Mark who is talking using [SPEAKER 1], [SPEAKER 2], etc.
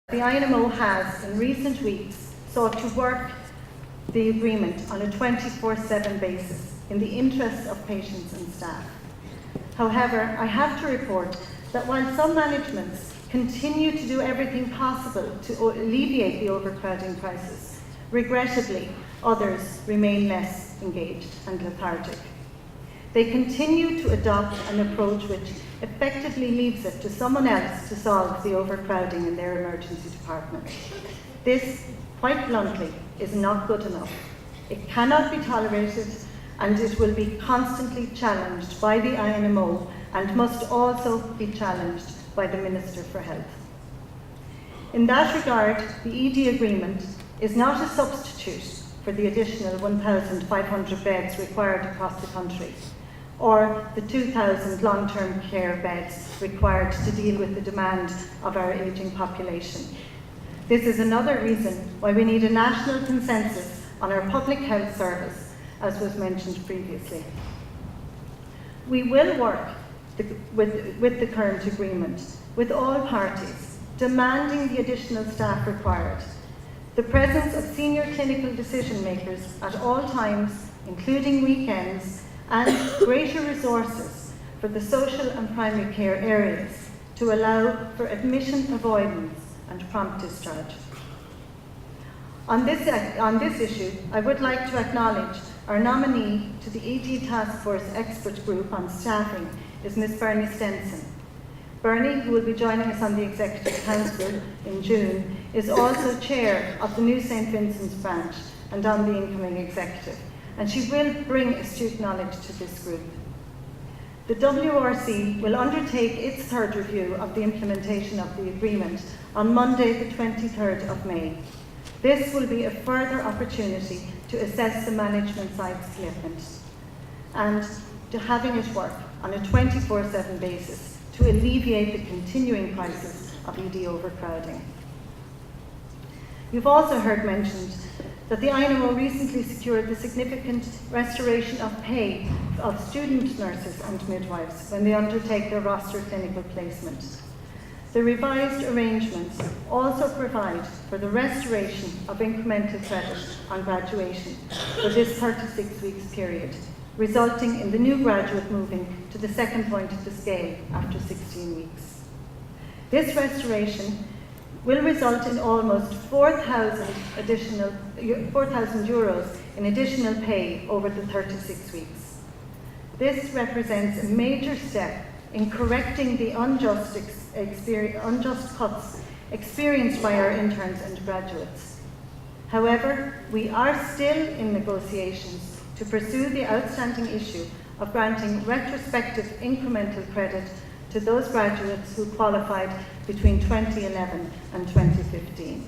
[SPEAKER 1] The INMO has, in recent weeks, sought to work the agreement on a 24/7 basis in the interests of patients and staff. However, I have to report that while some managements continue to do everything possible to alleviate the overcrowding crisis, regrettably, others remain less engaged and lethargic. They continue to adopt an approach which effectively leaves it to someone else to solve the overcrowding in their emergency department. This, quite bluntly, is not good enough. It cannot be tolerated, and it will be constantly challenged by the INMO and must also be challenged by the Minister for Health. In that regard, the ED agreement is not a substitute for the additional 1,500 beds required across the country, or the 2,000 long-term care beds required to deal with the demand of our ageing population. This is another reason why we need a national consensus on our public health service, as was mentioned previously. We will work with the current agreement, with all parties, demanding the additional staff required, the presence of senior clinical decision makers at all times, including weekends, and greater resources for the social and primary care areas to allow for admission avoidance and prompt discharge. On this issue, I would like to acknowledge our nominee to the ED Task Force Expert Group on Staffing is Ms. Bernie Stenson. Bernie, who will be joining us on the Executive Council in June, is also chair of the new St. Vincent's branch and on the incoming executive, and she will bring astute knowledge to this group. The WRC will undertake its third review of the implementation of the agreement on Monday, the 23rd of May. This will be a further opportunity to assess the management side's commitment and to having it work on a 24/7 basis to alleviate the continuing crisis of ED overcrowding. You've also heard mentioned that the INMO recently secured the significant restoration of pay of student nurses and midwives when they undertake their roster clinical placement. The revised arrangements also provide for the restoration of incremental credit on graduation for this 36 weeks period, resulting in the new graduate moving to the second point of the scale after 16 weeks. This restoration will result in almost 4,000 euros in additional pay over the 36 weeks. This represents a major step in correcting the unjust cuts experienced by our interns and graduates. However, we are still in negotiations to pursue the outstanding issue of granting retrospective incremental credit to those graduates who qualified between 2011 and 2015.